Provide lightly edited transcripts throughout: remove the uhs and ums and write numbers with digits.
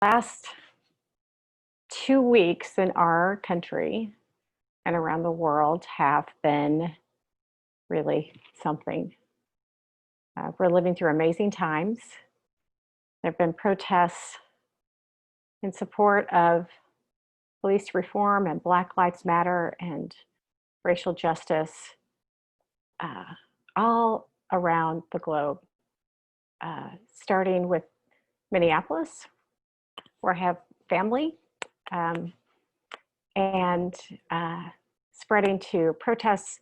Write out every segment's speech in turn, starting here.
last 2 weeks in our country and around the world have been really something. We're living through amazing times. There have been protests in support of police reform and Black Lives Matter and racial justice all around the globe, starting with Minneapolis, where I have family, and spreading to protests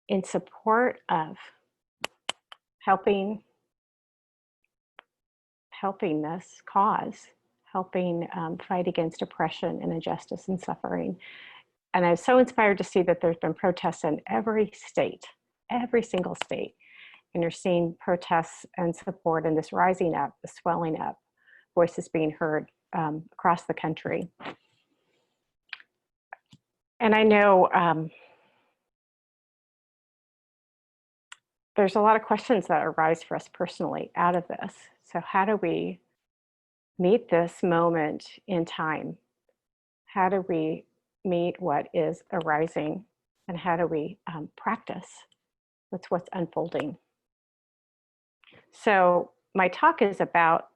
in support of helping this cause, helping fight against oppression and injustice and suffering. And I was so inspired to see that there's been protests in every state, every single state. And you're seeing protests and support and this rising up, the swelling up, voices being heard across the country. And I know there's a lot of questions that arise for us personally out of this. So how do we meet this moment in time? How do we meet what is arising? And how do we practice with what's unfolding? So my talk is about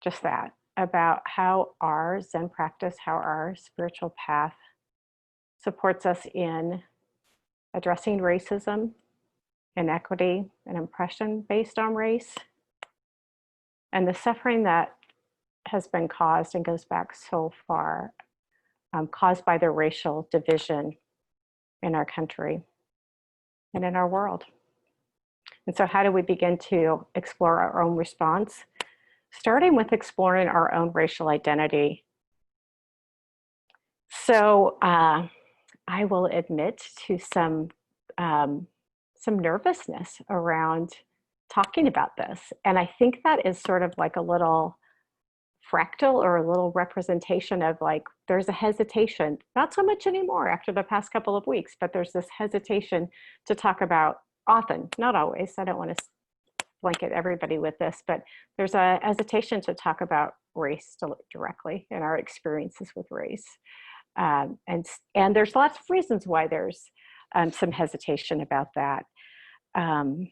just that, about how our Zen practice, how our spiritual path supports us in addressing racism, inequity, and oppression based on race, and the suffering that has been caused and goes back so far, caused by the racial division in our country and in our world. And so how do we begin to explore our own response? Starting with exploring our own racial identity. So I will admit to some nervousness around talking about this. And I think that is sort of like a little fractal or a little representation of like, there's a hesitation, not so much anymore after the past couple of weeks, but there's this hesitation to talk about often, not always. I don't want to blanket everybody with this, but there's a hesitation to talk about race directly and our experiences with race. And there's lots of reasons why there's some hesitation about that. It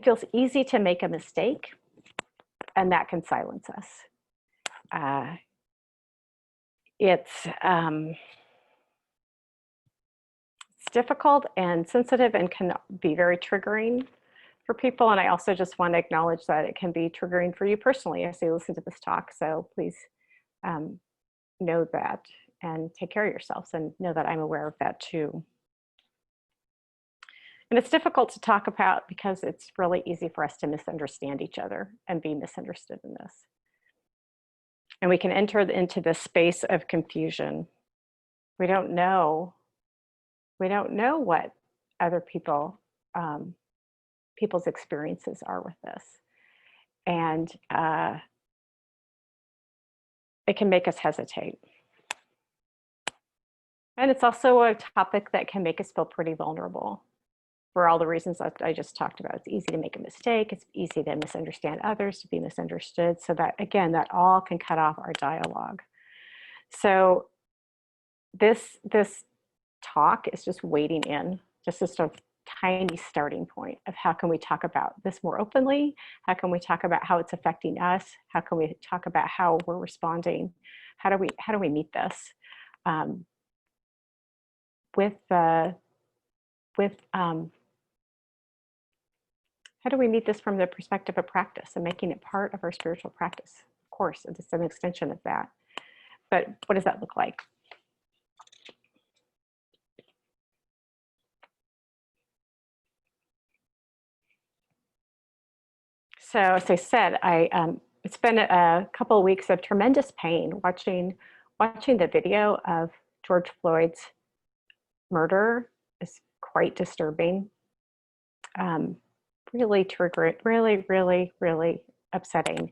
feels easy to make a mistake, and that can silence us. It's difficult and sensitive and can be very triggering for people. And I also just want to acknowledge that it can be triggering for you personally as you listen to this talk. So please know that and take care of yourselves and know that I'm aware of that too. And it's difficult to talk about because it's really easy for us to misunderstand each other and be misunderstood in this. And we can enter into this space of confusion. We don't know what other people's experiences are with this. And it can make us hesitate. And it's also a topic that can make us feel pretty vulnerable for all the reasons that I just talked about. It's easy to make a mistake. It's easy to misunderstand others, to be misunderstood. So that, again, that all can cut off our dialogue. So this talk is just wading in, just a sort of tiny starting point of how can we talk about this more openly? How can we talk about how it's affecting us? How can we talk about how we're responding? How do we meet this how do we meet this from the perspective of practice and making it part of our spiritual practice? Of course, it's an extension of that. But what does that look like? So as I said, it's been a couple of weeks of tremendous pain watching the video of George Floyd's murder. Is quite disturbing. Really triggering, really upsetting.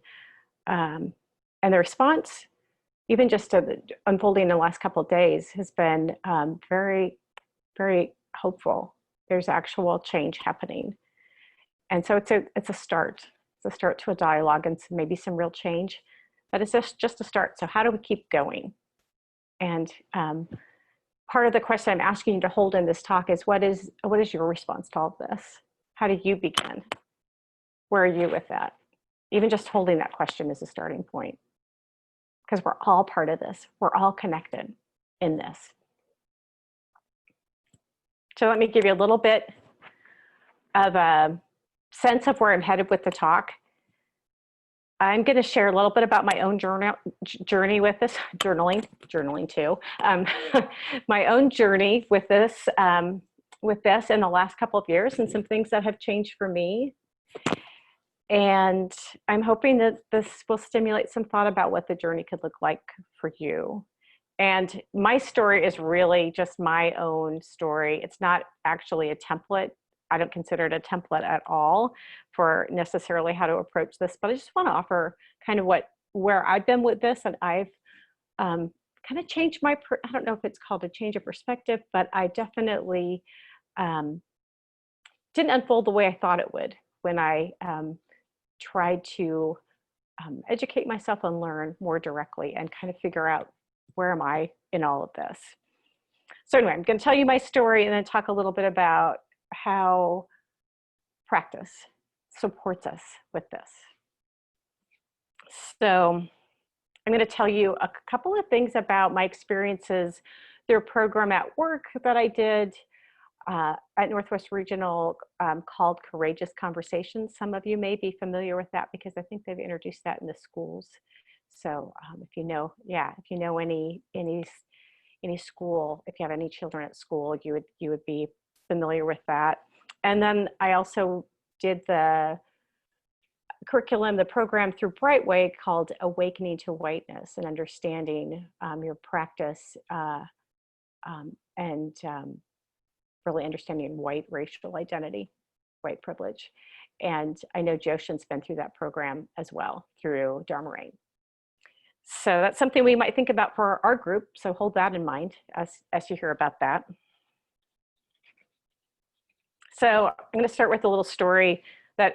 And the response, even just to the unfolding in the last couple of days, has been very hopeful. There's actual change happening. And so it's a start. It's a start to a dialogue and maybe some real change. But it's just a start. So how do we keep going? And part of the question I'm asking you to hold in this talk is what is your response to all of this? How do you begin? Where are you with that? Even just holding that question is a starting point, because we're all part of this. We're all connected in this. So let me give you a little bit of a sense of where I'm headed with the talk. I'm going to share a little bit about my own journey with this, journaling too. My own journey with this in the last couple of years, and some things that have changed for me. And I'm hoping that this will stimulate some thought about what the journey could look like for you. And my story is really just my own story. It's not actually a template. I don't consider it a template at all for necessarily how to approach this, but I just want to offer kind of where I've been with this. And I've kind of changed I don't know if it's called a change of perspective, but I definitely didn't unfold the way I thought it would when I tried to educate myself and learn more directly and kind of figure out where am I in all of this. So anyway, I'm going to tell you my story and then talk a little bit about how practice supports us with this. So I'm going to tell you a couple of things about my experiences through a program at work that I did at Northwest Regional called Courageous Conversations. Some of you may be familiar with that because I think they've introduced that in the schools. So if you know any school, if you have any children at school, you would be familiar with that. And then I also did the curriculum, the program through Brightway called Awakening to Whiteness and Understanding Your Practice and really understanding white racial identity, white privilege. And I know Joshin's been through that program as well through Dharma Rain. So that's something we might think about for our group. So hold that in mind as you hear about that. So I'm going to start with a little story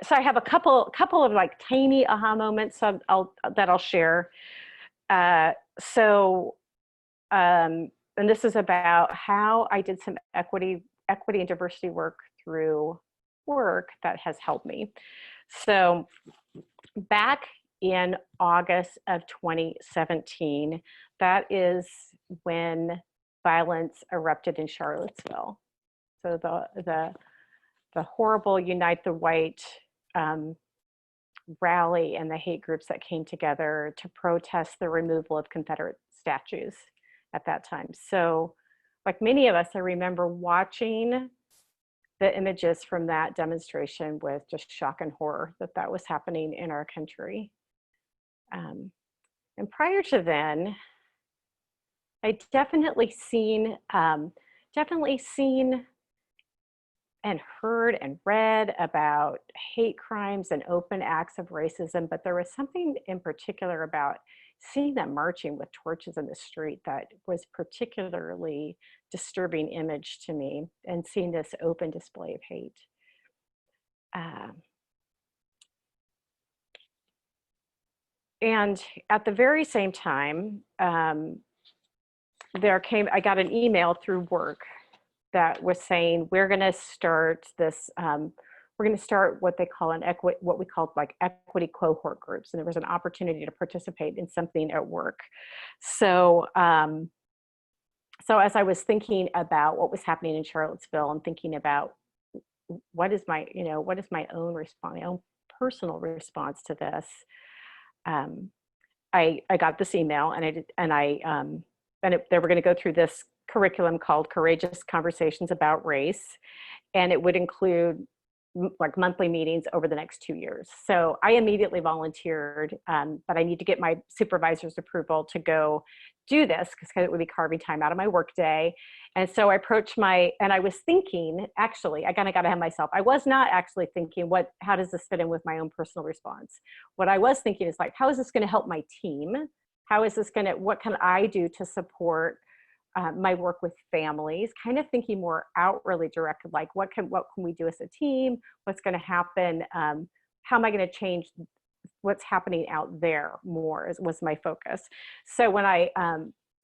so I have a couple of like tiny aha moments that I'll share. And this is about how I did some equity and diversity work through work that has helped me. So back in August of 2017, that is when violence erupted in Charlottesville. So the horrible Unite the White rally and the hate groups that came together to protest the removal of Confederate statues at that time. So like many of us, I remember watching the images from that demonstration with just shock and horror that was happening in our country. And prior to then, I definitely seen and heard and read about hate crimes and open acts of racism, but there was something in particular about seeing them marching with torches in the street that was particularly disturbing image to me, and seeing this open display of hate. And at the very same time, I got an email through work that was saying, we're going to start this, we're going to start what they call what we call like equity cohort groups. And there was an opportunity to participate in something at work. So, so as I was thinking about what was happening in Charlottesville and thinking about what is my own response, my own personal response to this, I got this email and they were going to go through this curriculum called Courageous Conversations About Race, and it would include like monthly meetings over the next 2 years. So I immediately volunteered, but I need to get my supervisor's approval to go do this because it would be carving time out of my workday. And so I approached and I was thinking, actually, I kind of got ahead of myself. I was not actually thinking, how does this fit in with my own personal response? What I was thinking is like, how is this going to help my team? What can I do to support my work with families, kind of thinking more outwardly directed, like what can we do as a team? What's going to happen? how am I going to change what's happening out there more was my focus. So when I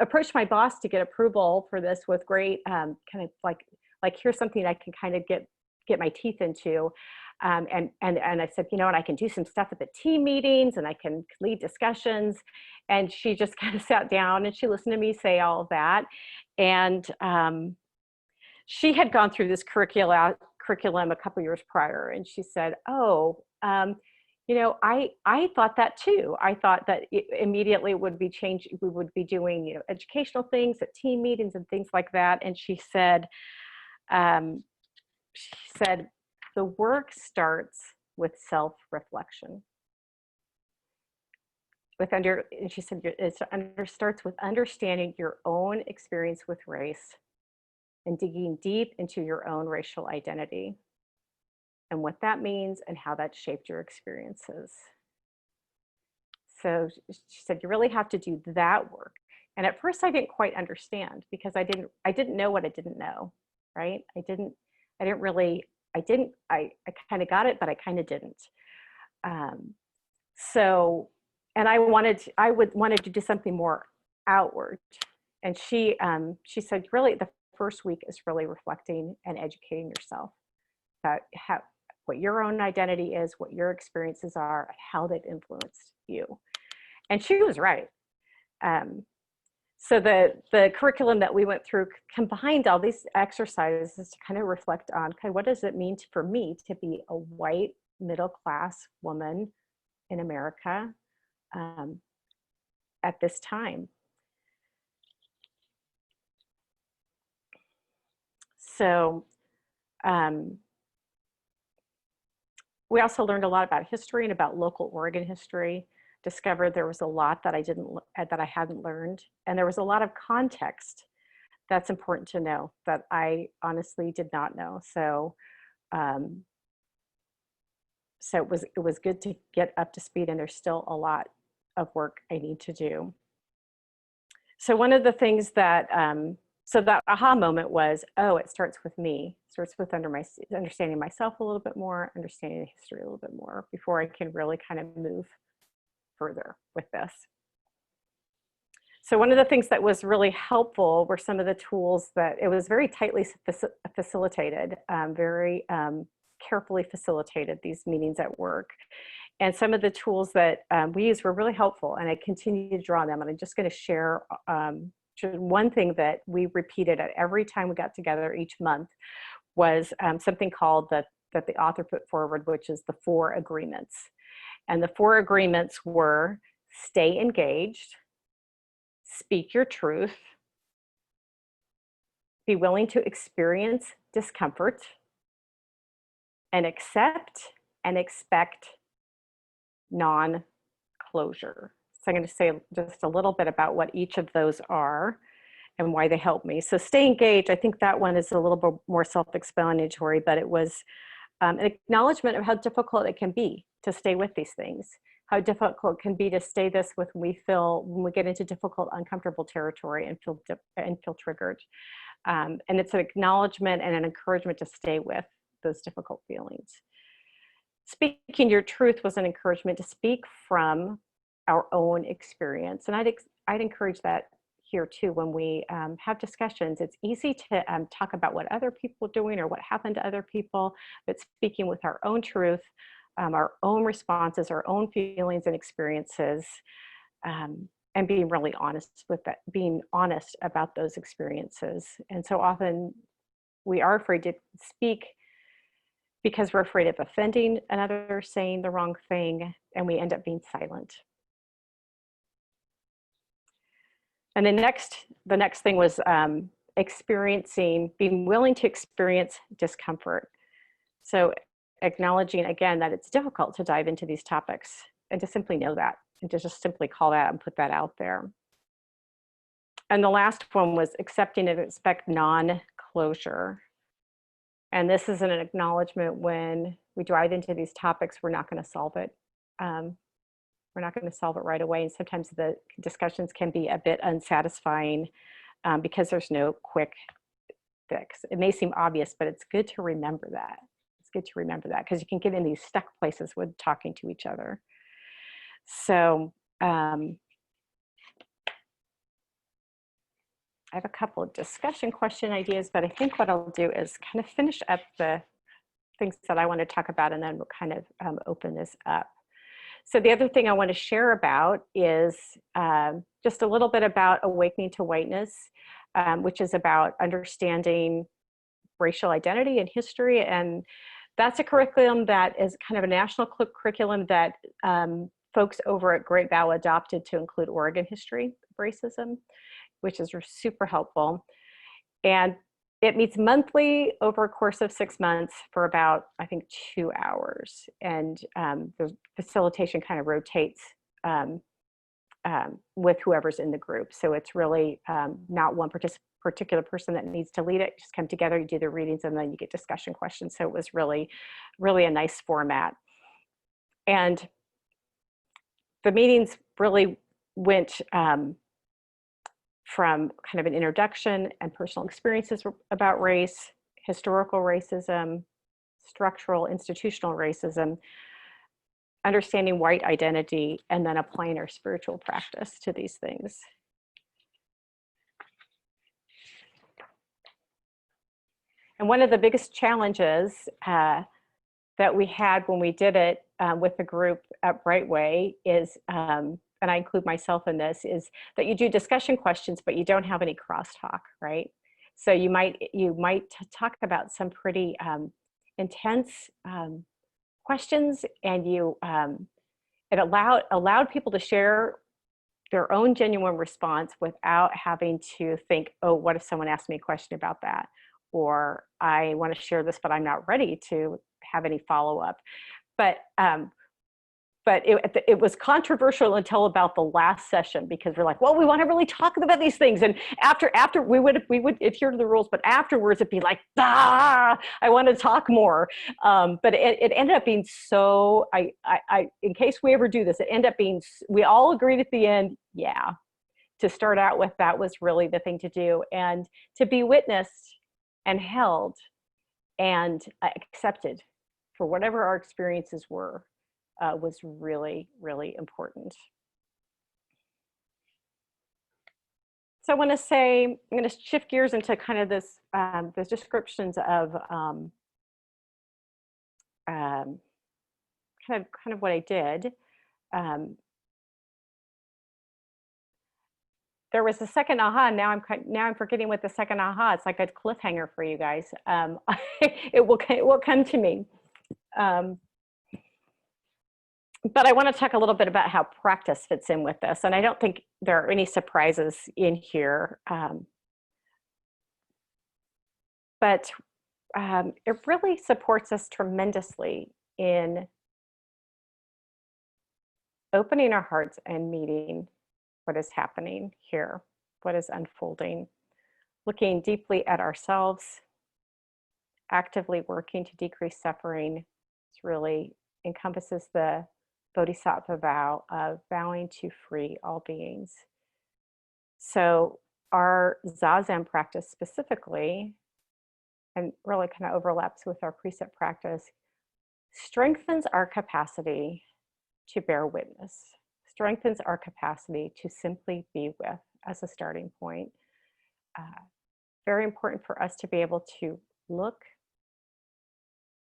approached my boss to get approval for this with great kind of like here's something I can kind of get my teeth into. And I said, you know, and I can do some stuff at the team meetings and I can lead discussions. And she just kind of sat down and she listened to me say all of that. And she had gone through this curriculum a couple years prior. And she said, oh, you know, I thought that too. I thought that immediately would be changed. We would be doing, you know, educational things at team meetings and things like that. And she said, the work starts with self-reflection. And she said, it starts with understanding your own experience with race and digging deep into your own racial identity and what that means and how that shaped your experiences. So she said, you really have to do that work. And at first I didn't quite understand because I didn't know what I didn't know, right? I kind of got it, but I kind of didn't. And I wanted to do something more outward. And she said, really, the first week is really reflecting and educating yourself about what your own identity is, what your experiences are, and how they've influenced you. And she was right. So the curriculum that we went through combined all these exercises to kind of reflect on, okay, what does it mean for me to be a white middle-class woman in America at this time? So we also learned a lot about history and about local Oregon history. Discovered there was a lot that I hadn't learned, and there was a lot of context that's important to know that I honestly did not know. So, so it was good to get up to speed, and there's still a lot of work I need to do. So one of the things that so that aha moment was, oh, it starts with me. It starts with understanding myself a little bit more, understanding the history a little bit more before I can really kind of move further with this. So one of the things that was really helpful were some of the tools that it was very tightly facilitated, very carefully facilitated, these meetings at work. And some of the tools that we used were really helpful, and I continue to draw on them. And I'm just going to share one thing that we repeated at every time we got together each month was something called that the author put forward, which is the 4 agreements. And the 4 agreements were: stay engaged, speak your truth, be willing to experience discomfort, and accept and expect non-closure. So I'm going to say just a little bit about what each of those are and why they help me. So stay engaged, I think that one is a little bit more self-explanatory, but it was an acknowledgement of how difficult it can be to stay with these things, how difficult it can be to stay this with when we get into difficult, uncomfortable territory and feel triggered. And it's an acknowledgement and an encouragement to stay with those difficult feelings. Speaking your truth was an encouragement to speak from our own experience. And I'd encourage that here too when we have discussions. It's easy to talk about what other people are doing or what happened to other people, but speaking with our own truth, our own responses, our own feelings and experiences, and being really honest with that, being honest about those experiences. And so often we are afraid to speak because we're afraid of offending another, saying the wrong thing, and we end up being silent. And the next thing was being willing to experience discomfort. So acknowledging again that it's difficult to dive into these topics, and to simply know that, and to just simply call that and put that out there. And the last one was accepting and expect non-closure. And this is an acknowledgement when we dive into these topics, we're not going to solve it. We're not going to solve it right away. And sometimes the discussions can be a bit unsatisfying because there's no quick fix. It may seem obvious, but it's good to remember that. It's good to remember that, because you can get in these stuck places with talking to each other. So I have a couple of discussion question ideas, but I think what I'll do is kind of finish up the things that I want to talk about, and then we'll kind of open this up. So the other thing I want to share about is just a little bit about Awakening to Whiteness, which is about understanding racial identity and history. And that's a curriculum that is kind of a national curriculum that folks over at Great Vow adopted to include Oregon history of racism, which is super helpful. And it meets monthly over a course of 6 months for about, I think, 2 hours. And the facilitation kind of rotates with whoever's in the group. So it's really not one particular person that needs to lead it. Just come together, you do the readings, and then you get discussion questions. So it was really, really a nice format. And the meetings really went from kind of an introduction and personal experiences about race, historical racism, structural, institutional racism, understanding white identity, and then applying our spiritual practice to these things. And one of the biggest challenges that we had when we did it with the group at Brightway is, and I include myself in this, is that you do discussion questions, but you don't have any crosstalk, right? So you might talk about some pretty intense questions, and it allowed people to share their own genuine response without having to think, oh, what if someone asked me a question about that? Or I want to share this, but I'm not ready to have any follow-up. But it was controversial until about the last session, because we're like, well, we want to really talk about these things. And after we would adhere to the rules, but afterwards it'd be like, I want to talk more. But it ended up being so, in case we ever do this, it ended up being, we all agreed at the end, yeah, to start out with, that was really the thing to do. And to be witnessed and held and accepted for whatever our experiences were. Was really, really important. So I want to say, I'm going to shift gears into kind of this, the descriptions of kind of what I did. There was a second aha. Now I'm forgetting what the second aha. It's like a cliffhanger for you guys. It will come to me. But I want to talk a little bit about how practice fits in with this. And I don't think there are any surprises in here. But it really supports us tremendously in opening our hearts and meeting what is happening here, what is unfolding, looking deeply at ourselves, actively working to decrease suffering. It really encompasses the Bodhisattva vow of vowing to free all beings. So our Zazen practice specifically, and really kind of overlaps with our precept practice, strengthens our capacity to bear witness, strengthens our capacity to simply be with as a starting point. Very important for us to be able to look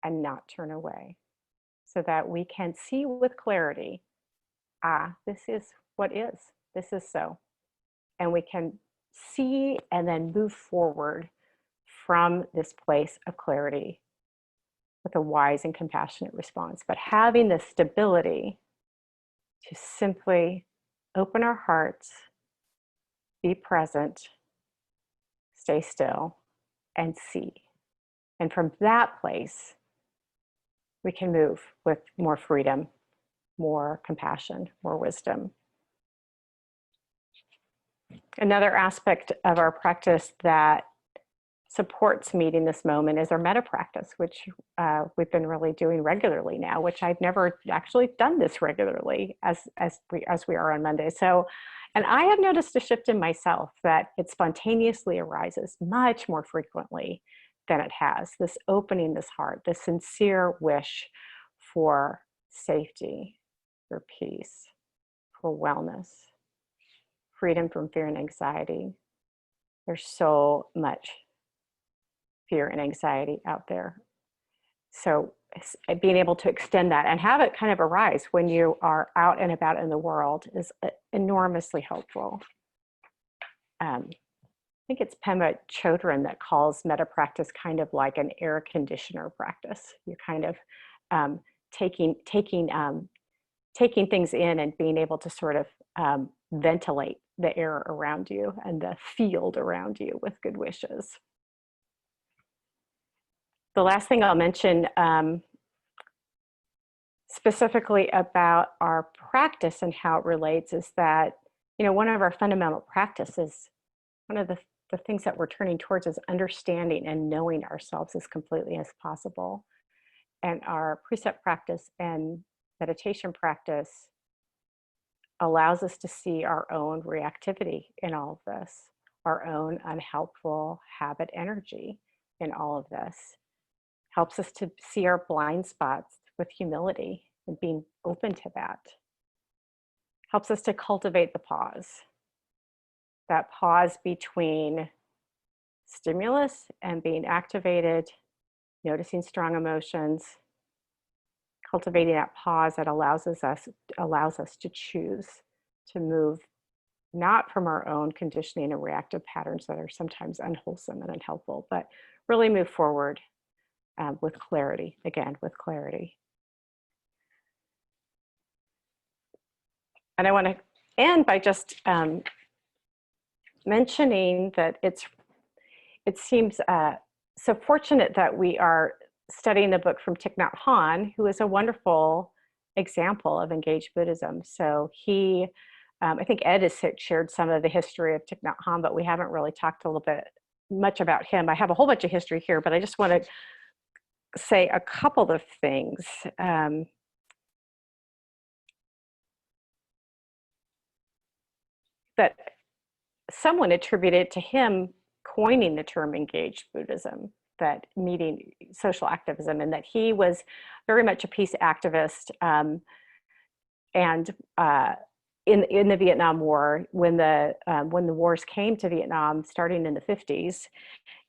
and not turn away, so that we can see with clarity, this is what is, this is so. And we can see and then move forward from this place of clarity with a wise and compassionate response. But having the stability to simply open our hearts, be present, stay still, and see. And from that place, we can move with more freedom, more compassion, more wisdom. Another aspect of our practice that supports meeting this moment is our metta practice, which we've been really doing regularly now, which I've never actually done this regularly as we are on Monday. So, and I have noticed a shift in myself, that it spontaneously arises much more frequently than it has. This opening this heart, this sincere wish for safety, for peace, for wellness, freedom from fear and anxiety. There's so much fear and anxiety out there. So being able to extend that and have it kind of arise when you are out and about in the world is enormously helpful. I think it's Pema Chodron that calls metta practice kind of like an air conditioner practice. You're kind of taking things in and being able to sort of ventilate the air around you and the field around you with good wishes. The last thing I'll mention specifically about our practice and how it relates is that, you know, one of our fundamental practices, one of the things that we're turning towards is understanding and knowing ourselves as completely as possible. And our precept practice and meditation practice allows us to see our own reactivity in all of this, our own unhelpful habit energy in all of this. Helps us to see our blind spots with humility and being open to that. Helps us to cultivate the pause. That pause between stimulus and being activated, noticing strong emotions, cultivating that pause that allows us to choose to move not from our own conditioning and reactive patterns that are sometimes unwholesome and unhelpful, but really move forward with clarity, again, with clarity. And I want to end by just mentioning that it seems so fortunate that we are studying the book from Thich Nhat Hanh, who is a wonderful example of engaged Buddhism. So he, I think Ed has shared some of the history of Thich Nhat Hanh, but we haven't really talked a little bit much about him. I have a whole bunch of history here, but I just want to say a couple of things. That someone attributed to him coining the term engaged Buddhism, that meeting social activism, and that he was very much a peace activist. And in the Vietnam War, when the wars came to Vietnam, starting in the 50s,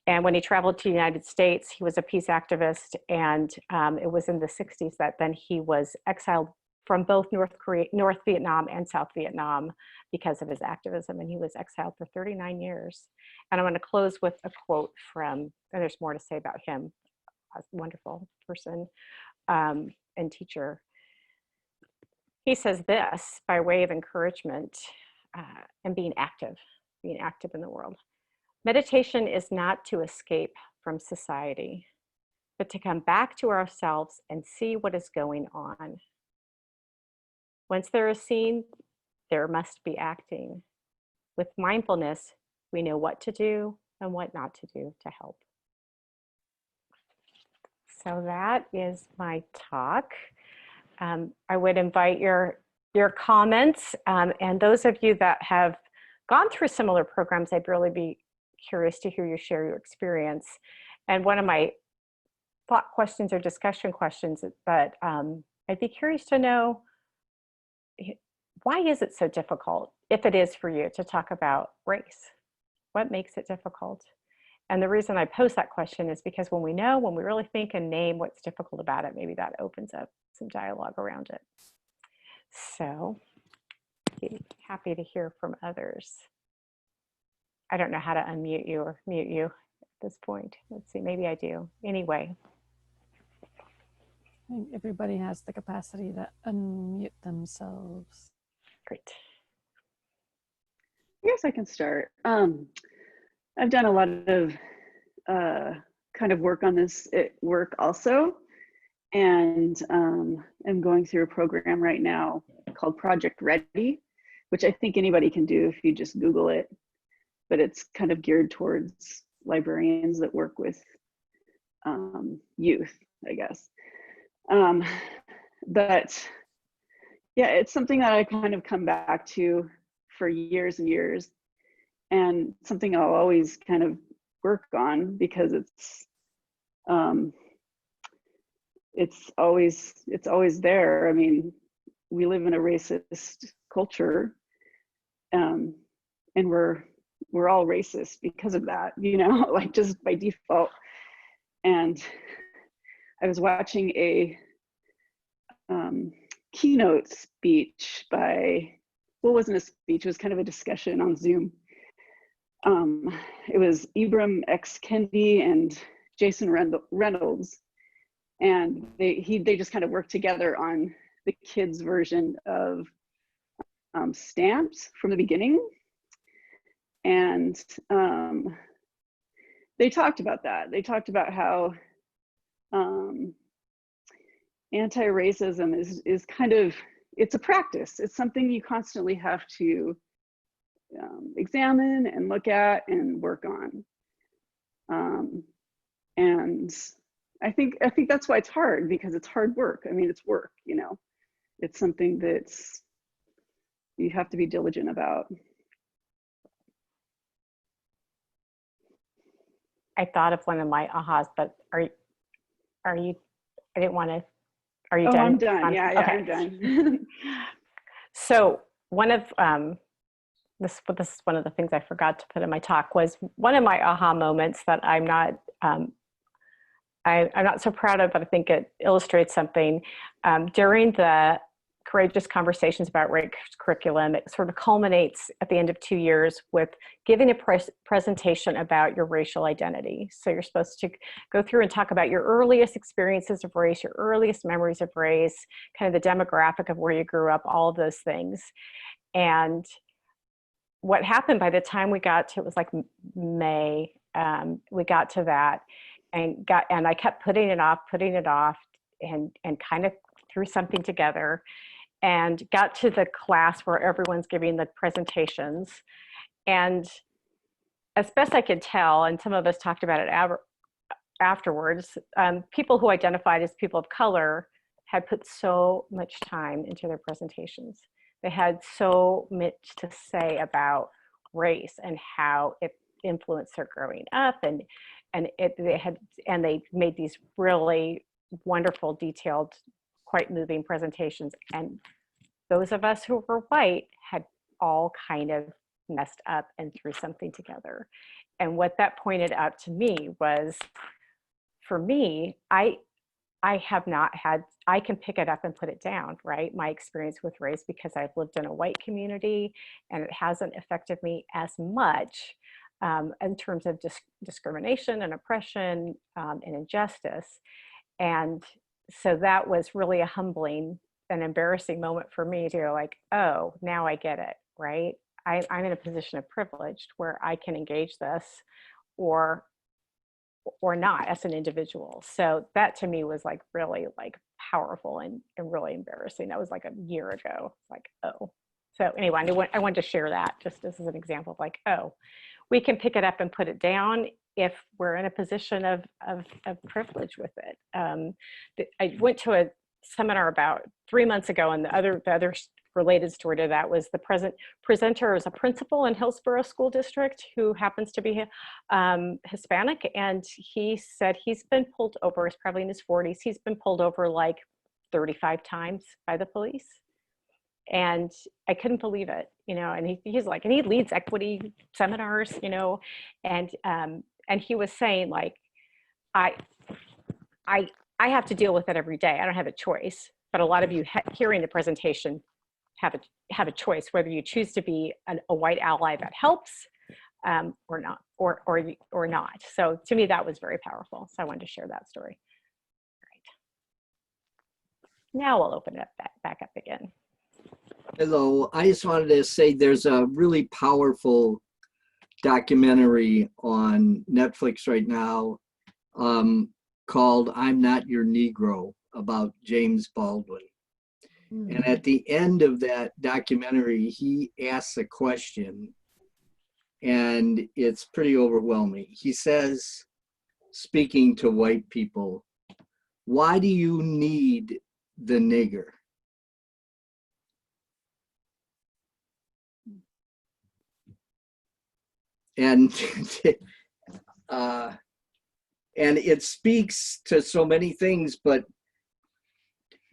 and when he traveled to the United States, he was a peace activist. And it was in the 60s that then he was exiled from both North Vietnam and South Vietnam because of his activism. And he was exiled for 39 years. And I'm going to close with a quote from, and there's more to say about him, a wonderful person and teacher. He says this by way of encouragement and being active in the world. Meditation is not to escape from society, but to come back to ourselves and see what is going on. Once there is seen, there must be acting. With mindfulness, we know what to do and what not to do to help. So that is my talk. I would invite your comments, and those of you that have gone through similar programs, I'd really be curious to hear you share your experience. And one of my thought questions or discussion questions, but I'd be curious to know, why is it so difficult, if it is for you, to talk about race? What makes it difficult? And the reason I pose that question is because when we really think and name what's difficult about it, maybe that opens up some dialogue around it. So, be happy to hear from others. I don't know how to unmute you or mute you at this point. Let's see, maybe I do. Anyway. I think everybody has the capacity to unmute themselves. Great. I guess I can start. I've done a lot of kind of work on this at work also, and I'm going through a program right now called Project Ready, which I think anybody can do if you just Google it, but it's kind of geared towards librarians that work with youth, I guess. But yeah, it's something that I kind of come back to for years and years, and something I'll always kind of work on because it's it's always there. I mean, we live in a racist culture, and we're all racist because of that, you know, like just by default. And I was watching a keynote speech by, well, it wasn't a speech, it was kind of a discussion on Zoom. It was Ibram X. Kendi and Jason Reynolds, and they just kind of worked together on the kids' version of stamps from the beginning. And they talked about that. They talked about how anti-racism is kind of, it's a practice. It's something you constantly have to examine and look at and work on. And I think that's why it's hard, because it's hard work. I mean, it's work, you know. It's something that's you have to be diligent about. I thought of one of my ahas, but are you, I didn't want to, are you Oh, done? I'm done. Yeah, Okay. I'm done. So one of, this is one of the things I forgot to put in my talk, was one of my aha moments that I'm not so proud of, but I think it illustrates something. During the Courageous Conversations about Race curriculum, it sort of culminates at the end of 2 years with giving a presentation about your racial identity. So you're supposed to go through and talk about your earliest experiences of race, your earliest memories of race, kind of the demographic of where you grew up, all of those things. And what happened by the time we got to, it was like May, we got to that, and I kept putting it off, and kind of threw something together, and got to the class where everyone's giving the presentations. And as best I could tell, and some of us talked about it afterwards, people who identified as people of color had put so much time into their presentations. They had so much to say about race and how it influenced their growing up, and they made these really wonderful, detailed, quite moving presentations. And those of us who were white had all kind of messed up and threw something together. And what that pointed out to me was, for me, I have not had, I can pick it up and put it down, right? My experience with race, because I've lived in a white community, and it hasn't affected me as much in terms of discrimination and oppression and injustice. And so that was really a humbling and embarrassing moment for me to go like, oh, now I get it, right? I'm in a position of privilege where I can engage this or not as an individual. So that to me was like really like powerful and really embarrassing. That was like a year ago. It's like, oh. So anyway, I wanted to share that just as an example of like, oh, we can pick it up and put it down if we're in a position of privilege with it. I went to a seminar about 3 months ago, and the other related story to that was the presenter is a principal in Hillsborough School District who happens to be Hispanic, and he said he's been pulled over, he's probably in his 40s, he's been pulled over like 35 times by the police. And I couldn't believe it, you know, and he's like, and he leads equity seminars, you know, and he was saying like, I have to deal with it every day. I don't have a choice, but a lot of you hearing the presentation have a choice, whether you choose to be a white ally that helps or not, or not. So to me, that was very powerful. So I wanted to share that story. All right. Now we'll open it back up again. Hello, I just wanted to say there's a really powerful documentary on Netflix right now called I'm Not Your Negro, about James Baldwin. And at the end of that documentary, he asks a question, and it's pretty overwhelming. He says, speaking to white people, why do you need the nigger? And And it speaks to so many things, but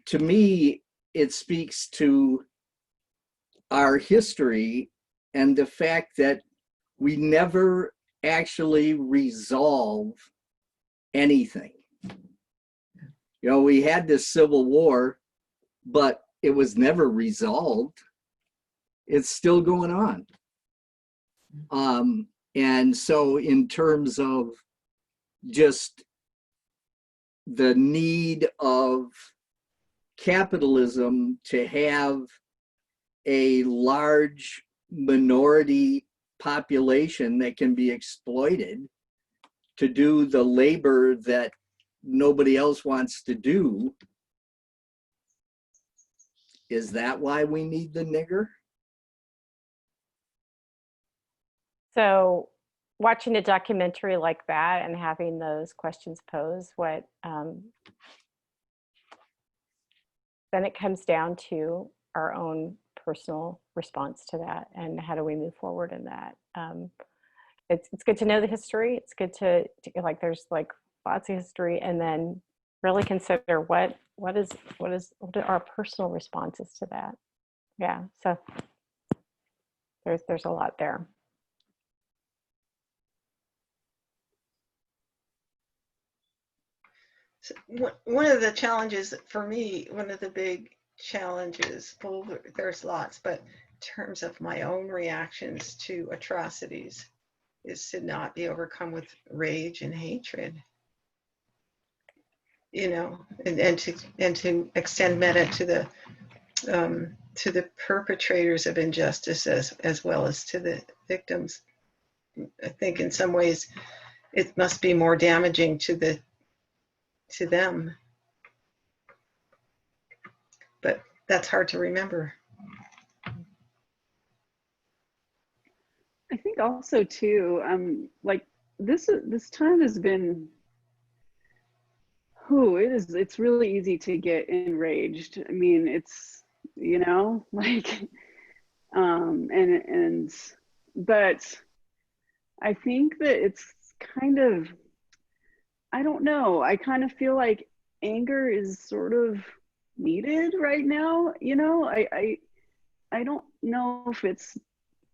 to me, it speaks to our history and the fact that we never actually resolve anything. You know, we had this Civil War, but it was never resolved. It's still going on. And so in terms of just the need of capitalism to have a large minority population that can be exploited to do the labor that nobody else wants to do, is that why we need the nigger? So watching a documentary like that and having those questions posed, then it comes down to our own personal response to that and how do we move forward in that. It's good to know the history. It's good to like, there's like lots of history, and then really consider what are our personal responses to that. Yeah, so there's a lot there. So one of the challenges for me, one of the big challenges, well, there's lots, but in terms of my own reactions to atrocities, is to not be overcome with rage and hatred, you know, and to extend meta to the perpetrators of injustice as well as to the victims. I think in some ways it must be more damaging to them, but that's hard to remember. I think also too, like this time has been, it's really easy to get enraged. I mean, it's, you know, like, but I think that it's kind of, I don't know, I kind of feel like anger is sort of needed right now, you know. I don't know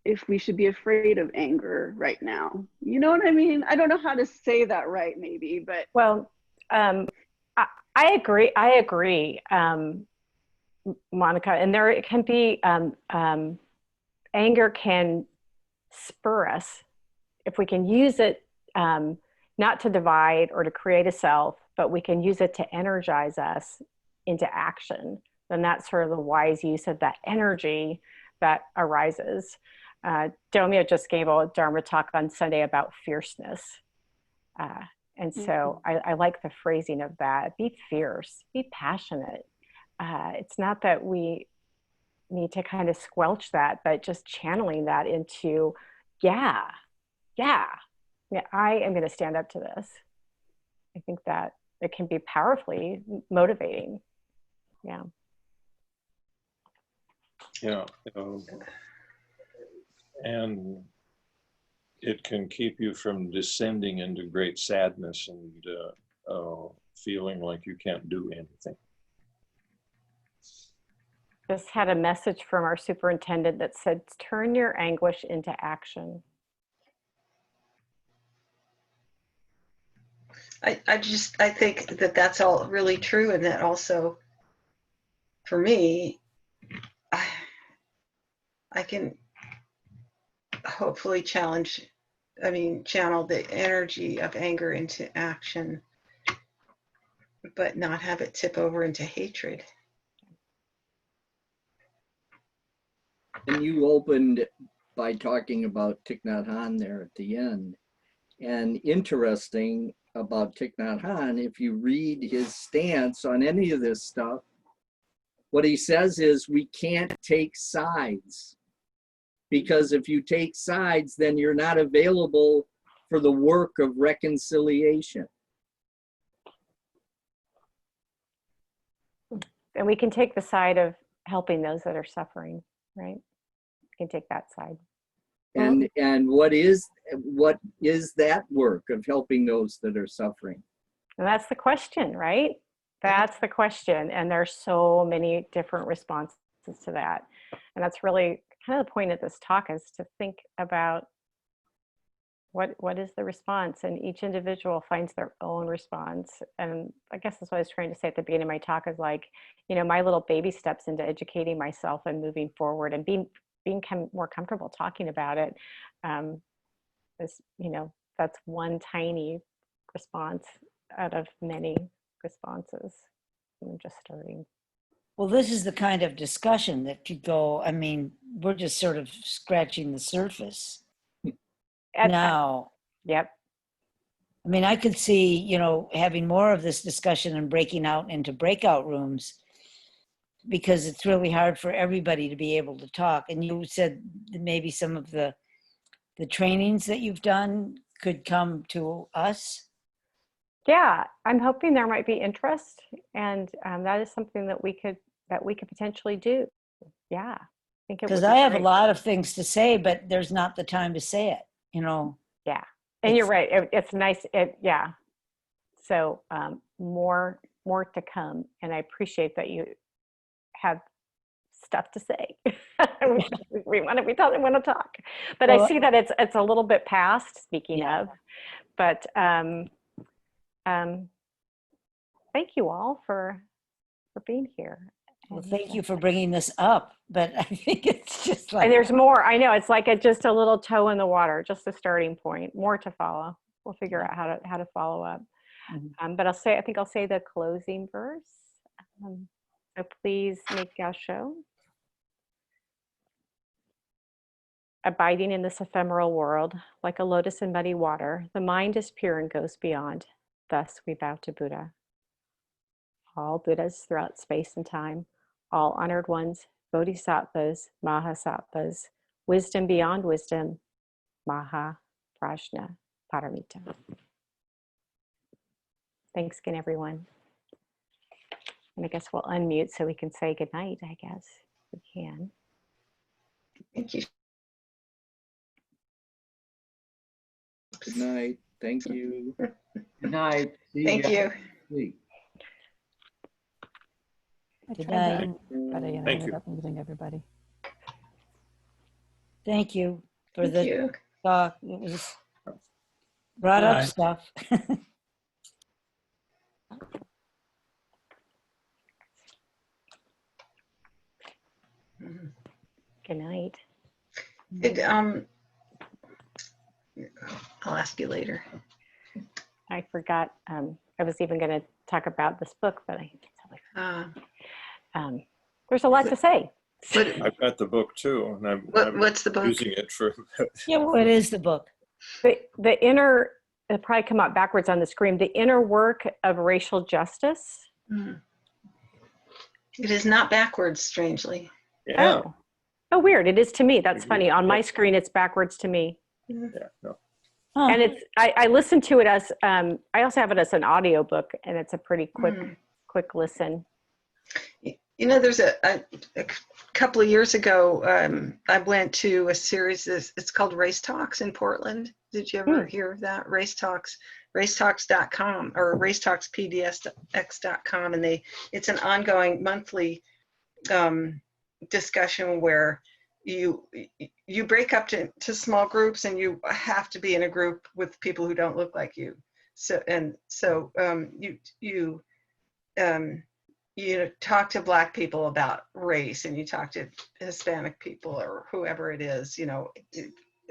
if we should be afraid of anger right now. You know what I mean? I don't know how to say that right, maybe, but. Well, I agree. Monica, and there it can be, anger can spur us if we can use it, not to divide or to create a self, but we can use it to energize us into action. Then that's sort of the wise use of that energy that arises. Domio just gave a Dharma talk on Sunday about fierceness. And so I like the phrasing of that. Be fierce, be passionate. It's not that we need to kind of squelch that, but just channeling that into, yeah, I am going to stand up to this. I think that it can be powerfully motivating. Yeah. Yeah. And it can keep you from descending into great sadness and feeling like you can't do anything. Just had a message from our superintendent that said, turn your anguish into action. I think that that's all really true, and that also, for me, I can hopefully channel the energy of anger into action, but not have it tip over into hatred. And you opened by talking about Thich Nhat Hanh there at the end. And interesting about Thich Nhat Hanh, if you read his stance on any of this stuff, what he says is we can't take sides. Because if you take sides, then you're not available for the work of reconciliation. And we can take the side of helping those that are suffering, right? We can take that side. And what is that work of helping those that are suffering? And that's the question, right? That's the question. And there's so many different responses to that. And that's really kind of the point of this talk, is to think about what is the response, and each individual finds their own response. And I guess that's what I was trying to say at the beginning of my talk, is like, you know, my little baby steps into educating myself and moving forward and being more comfortable talking about it. Is, you know, that's one tiny response out of many responses. I'm just starting. Well, this is the kind of discussion that could go, I mean, we're just sort of scratching the surface now. Yep. I mean, I could see, you know, having more of this discussion and breaking out into breakout rooms, because it's really hard for everybody to be able to talk. And you said that maybe some of the trainings that you've done could come to us. Yeah, I'm hoping there might be interest, and that is something that we could potentially do. Yeah, I think it would Because be I have a great. lot of things to say, but there's not the time to say it, you know. Yeah, and you're right. It's nice. Yeah. So more to come, and I appreciate that you have stuff to say. we want to talk, but Well, I see that it's a little bit past. Speaking Yeah. of, but thank you all for being here. Well, And, thank you for bringing this up, but I think it's just like, and there's more. I know it's like just a little toe in the water, just a starting point. More to follow. We'll figure out how to follow up. Mhm. But I think I'll say the closing verse. So please make gasho. Abiding in this ephemeral world, like a lotus in muddy water, the mind is pure and goes beyond. Thus we vow to Buddha. All Buddhas throughout space and time, all honored ones, bodhisattvas, mahasattvas, wisdom beyond wisdom, maha prajna paramita. Thanks again, everyone. And I guess we'll unmute so we can say goodnight, I guess we can. Thank you. Good night. Thank you. Good night. See Thank guys you. next week. I Good tried night. to but I Thank ended you. up muting everybody. thank you for Thank the you. talk. It was brought up Bye. stuff. Good night. I'll ask you later. I forgot, I was even going to talk about this book, but I there's a lot to say. I've got the book too, and I'm What's the book? using it for. Yeah, what is the book? The inner, it'll probably come up backwards on the screen, the inner work of racial justice. It is not backwards, strangely. Yeah. Oh, weird. It is to me. That's funny. On my screen, it's backwards to me. Yeah. No. Huh. And it's, I listen to it as, I also have it as an audio book, and it's a pretty quick listen. You know, there's a couple of years ago, I went to a series, it's called Race Talks in Portland. Did you ever hear of that? Race Talks, racetalks.com or racetalkspdx.com. And it's an ongoing monthly discussion where you break up to small groups, and you have to be in a group with people who don't look like you. So you talk to Black people about race, and you talk to Hispanic people or whoever it is, you know,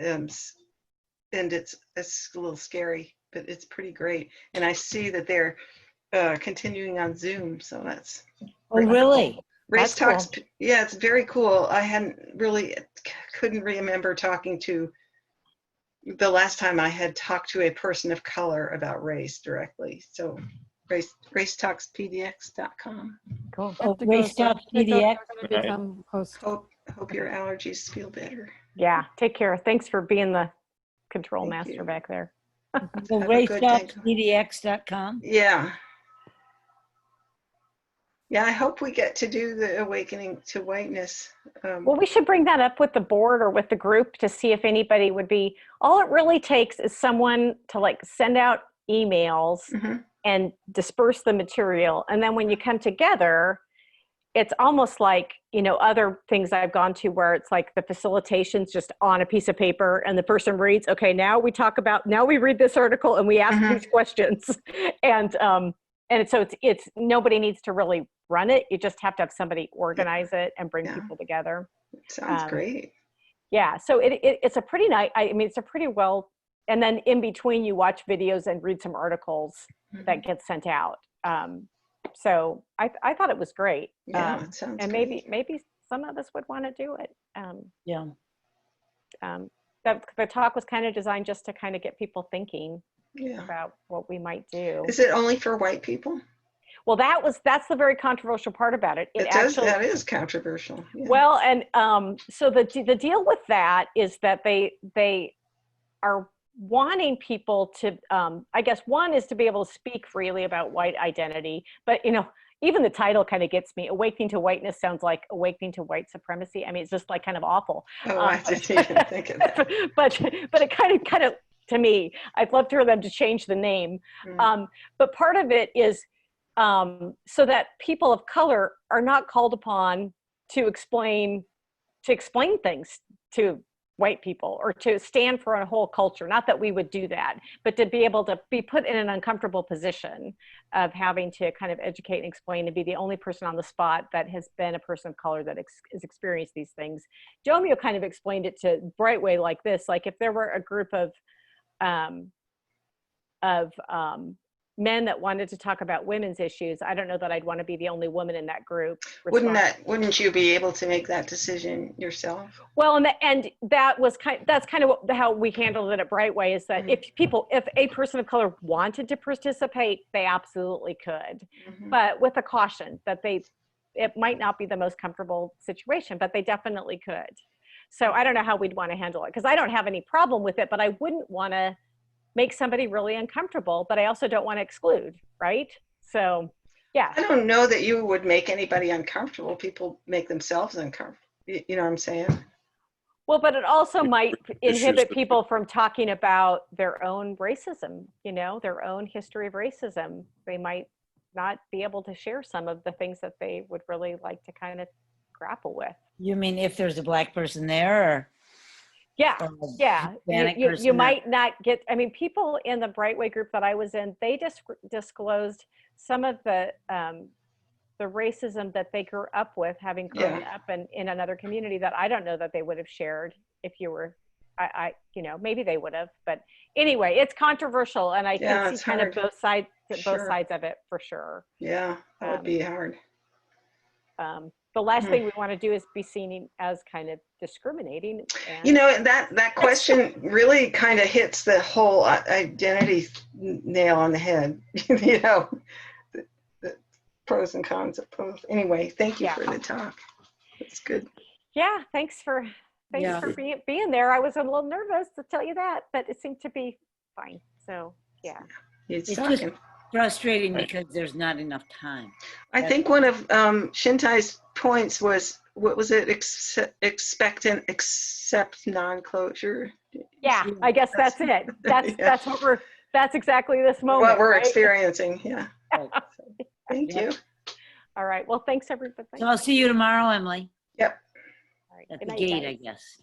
and it's a little scary, but it's pretty great. And I see that they're continuing on Zoom, so that's Oh, really? Race That's Talks. Yeah, it's very cool. I couldn't remember talking to the last time I had talked to a person of color about race directly. So racetalkspdx.com. Cool. Oh, Race Talks PDX. Become host. Hope your allergies feel better. Yeah. Take care. Thanks for being the control Thank master you. back there. So Have a good day. racetalkspdx.com. Yeah. Yeah, I hope we get to do the awakening to whiteness. Well, we should bring that up with the board or with the group to see if anybody would be, all it really takes is someone to like send out emails Mhm. and disperse the material. And then when you come together, it's almost like, you know, other things I've gone to where it's like the facilitation's just on a piece of paper and the person reads, okay, now we read this article and we ask Mhm. these questions. And so it's nobody needs to really run it. You just have to have somebody organize it and bring Yeah. people together. It sounds Um, great. Yeah, so it's a pretty nice, I mean, it's a pretty well, and then in between you watch videos and read some articles that Mhm. get sent out. So I thought it was great. Yeah, it sounds And great. maybe some of us would want to do it. Yeah. The talk was kind of designed just to kind of get people thinking Yeah. about what we might do. Is it only for white people? Well, that's the very controversial part about it. That is controversial. Yeah. Well, and so the deal with that is that they are wanting people to, I guess one is to be able to speak freely about white identity, but you know, even the title kind of gets me. Awakening to Whiteness sounds like awakening to white supremacy. I mean, it's just like kind of awful. Oh, I didn't even think of that. but it kind of to me, I'd love for them to change the name. Mm. But part of it is so that people of color are not called upon to explain things to white people or to stand for a whole culture. Not that we would do that, but to be able to be put in an uncomfortable position of having to kind of educate and explain and be the only person on the spot that has been a person of color that has experienced these things. Jomio kind of explained it to Brightway like this, like if there were a group of men that wanted to talk about women's issues, I don't know that I'd want to be the only woman in that group. Wouldn't you be able to make that decision yourself? Well, and that's kind of how we handled it at Brightway, is that if a person of color wanted to participate, they absolutely could, but with a caution that it might not be the most comfortable situation, but they definitely could. So I don't know how we'd want to handle it, because I don't have any problem with it, but I wouldn't want to make somebody really uncomfortable, but I also don't want to exclude, right? So, yeah. I don't know that you would make anybody uncomfortable. People make themselves uncomfortable. You know what I'm saying? Well, but it also might inhibit with- people from talking about their own racism, you know, their own history of racism. They might not be able to share some of the things that they would really like to kind of grapple with. You mean if there's a Black person there? Or yeah, a yeah. Hispanic You person might not get, I mean, people in the Brightway group that I was in, they just disclosed some of the racism that they grew up with, having grown up in another community, that I don't know that they would have shared if you were, you know, maybe they would have, but anyway, it's controversial, and I can see kind of both sides of it for sure. Yeah, that would be hard. The last thing we want to do is be seen as kind of discriminating. And you know, that question really kind of hits the whole identity nail on the head. You know, the pros and cons of both. Anyway, thank you for the talk. It's good. Yeah, thanks for being there. I was a little nervous, to tell you that, but it seemed to be fine. So yeah, it's just frustrating because there's not enough time. I think one of Shintai's points was, what was it? Expect and accept non-closure. Yeah, I guess that's it. That's what that's exactly this moment. What we're experiencing. Yeah. Right. So, thank you. All right. Well, thanks everybody. So I'll see you tomorrow, Emily. Yep. All right. At Good the night, gate, guys. I guess.